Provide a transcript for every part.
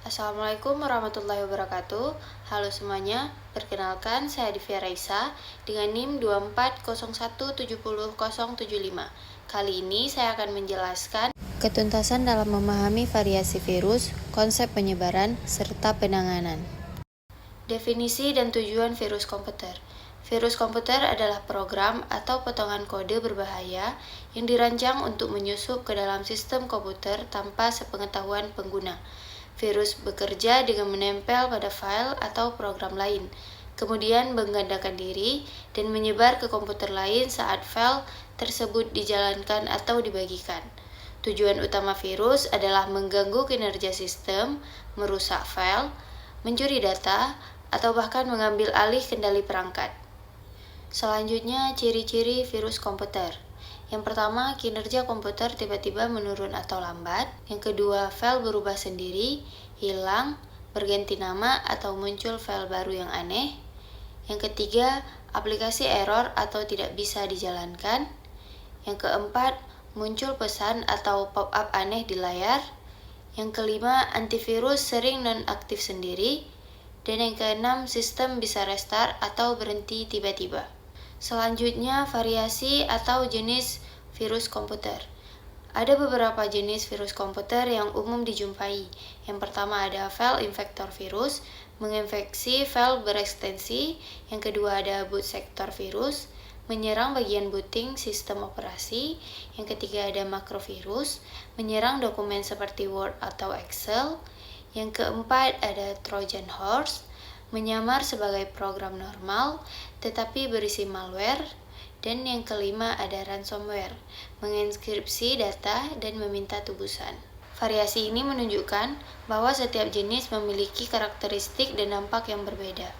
Assalamualaikum warahmatullahi wabarakatuh. Halo semuanya, perkenalkan saya Divya Raisa dengan NIM 240170075. Kali ini saya akan menjelaskan ketuntasan dalam memahami variasi virus, konsep penyebaran, serta penanganan. Definisi dan tujuan virus komputer. Virus komputer adalah program atau potongan kode berbahaya yang dirancang untuk menyusup ke dalam sistem komputer tanpa sepengetahuan pengguna. Virus bekerja dengan menempel pada file atau program lain, kemudian menggandakan diri dan menyebar ke komputer lain saat file tersebut dijalankan atau dibagikan. Tujuan utama virus adalah mengganggu kinerja sistem, merusak file, mencuri data, atau bahkan mengambil alih kendali perangkat. Selanjutnya, ciri-ciri virus komputer. Yang pertama, kinerja komputer tiba-tiba menurun atau lambat. Yang kedua, file berubah sendiri, hilang, berganti nama, atau muncul file baru yang aneh. Yang ketiga, aplikasi error atau tidak bisa dijalankan. Yang keempat, muncul pesan atau pop-up aneh di layar. Yang kelima, antivirus sering non-aktif sendiri. Dan yang keenam, sistem bisa restart atau berhenti tiba-tiba. Selanjutnya, variasi atau jenis virus komputer. Ada beberapa jenis virus komputer yang umum dijumpai. Yang pertama ada file infector virus, menginfeksi file berekstensi. Yang kedua ada boot sector virus, menyerang bagian booting sistem operasi. Yang ketiga ada makrovirus, menyerang dokumen seperti Word atau Excel. Yang keempat ada Trojan horse, menyamar sebagai program normal tetapi berisi malware. Dan yang kelima ada ransomware, menginskripsi data dan meminta tebusan. Variasi ini menunjukkan bahwa setiap jenis memiliki karakteristik dan dampak yang berbeda.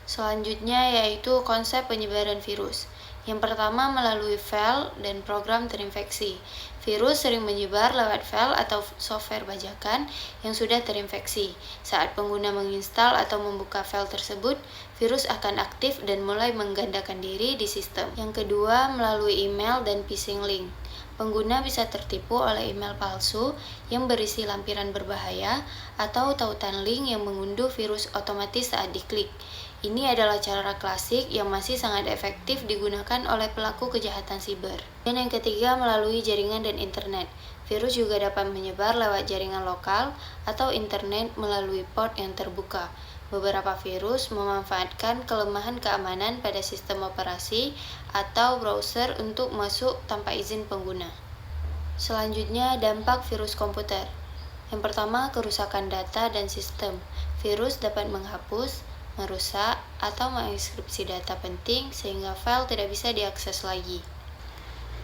Selanjutnya yaitu konsep penyebaran virus. Yang pertama melalui file dan program terinfeksi. Virus sering menyebar lewat file atau software bajakan yang sudah terinfeksi. Saat pengguna menginstal atau membuka file tersebut, virus akan aktif dan mulai menggandakan diri di sistem. Yang kedua, melalui email dan phishing link. Pengguna bisa tertipu oleh email palsu yang berisi lampiran berbahaya atau tautan link yang mengunduh virus otomatis saat diklik. Ini adalah cara klasik yang masih sangat efektif digunakan oleh pelaku kejahatan siber. Dan yang ketiga, melalui jaringan dan internet. Virus juga dapat menyebar lewat jaringan lokal atau internet melalui port yang terbuka. Beberapa virus memanfaatkan kelemahan keamanan pada sistem operasi atau browser untuk masuk tanpa izin pengguna. Selanjutnya, dampak virus komputer. Yang pertama, kerusakan data dan sistem. Virus dapat menghapus, merusak, atau menginskripsi data penting sehingga file tidak bisa diakses lagi.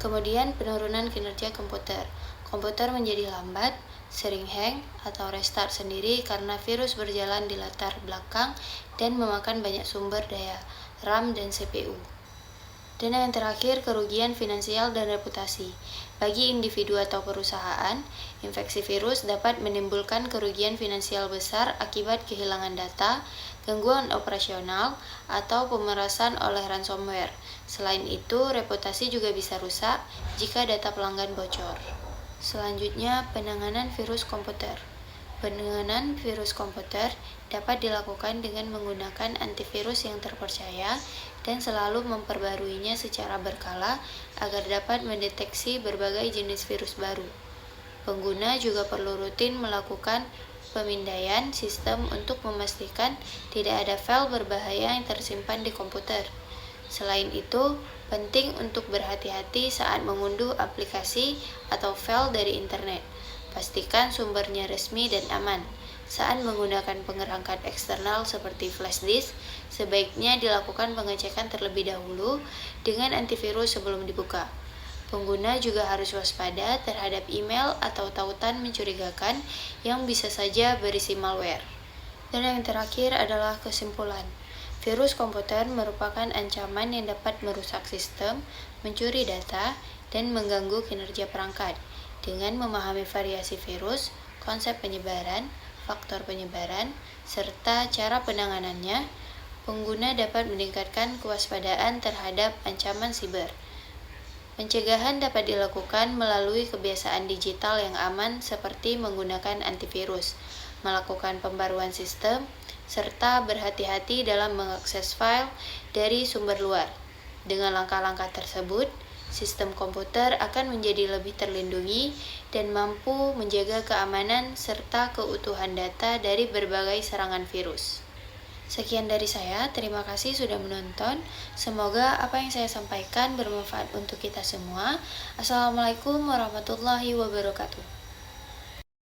Kemudian, penurunan kinerja komputer. Komputer menjadi lambat, sering hang, atau restart sendiri karena virus berjalan di latar belakang dan memakan banyak sumber daya, RAM dan CPU. Dan yang terakhir, kerugian finansial dan reputasi. Bagi individu atau perusahaan, infeksi virus dapat menimbulkan kerugian finansial besar akibat kehilangan data, gangguan operasional, atau pemerasan oleh ransomware. Selain itu, reputasi juga bisa rusak jika data pelanggan bocor. Selanjutnya, penanganan virus komputer. Penanganan virus komputer dapat dilakukan dengan menggunakan antivirus yang terpercaya dan selalu memperbaruinya secara berkala agar dapat mendeteksi berbagai jenis virus baru. Pengguna juga perlu rutin melakukan pemindaian sistem untuk memastikan tidak ada file berbahaya yang tersimpan di komputer. Selain itu, penting untuk berhati-hati saat mengunduh aplikasi atau file dari internet. Pastikan sumbernya resmi dan aman. Saat menggunakan pengerangkat eksternal seperti flash disk, sebaiknya dilakukan pengecekan terlebih dahulu dengan antivirus sebelum dibuka. Pengguna juga harus waspada terhadap email atau tautan mencurigakan yang bisa saja berisi malware. Dan yang terakhir adalah kesimpulan. Virus komputer merupakan ancaman yang dapat merusak sistem, mencuri data, dan mengganggu kinerja perangkat. Dengan memahami variasi virus, konsep penyebaran, faktor penyebaran, serta cara penanganannya, pengguna dapat meningkatkan kewaspadaan terhadap ancaman siber. Pencegahan dapat dilakukan melalui kebiasaan digital yang aman seperti menggunakan antivirus, melakukan pembaruan sistem, serta berhati-hati dalam mengakses file dari sumber luar. Dengan langkah-langkah tersebut, sistem komputer akan menjadi lebih terlindungi dan mampu menjaga keamanan serta keutuhan data dari berbagai serangan virus. Sekian dari saya, terima kasih sudah menonton. Semoga apa yang saya sampaikan bermanfaat untuk kita semua. Assalamualaikum warahmatullahi wabarakatuh.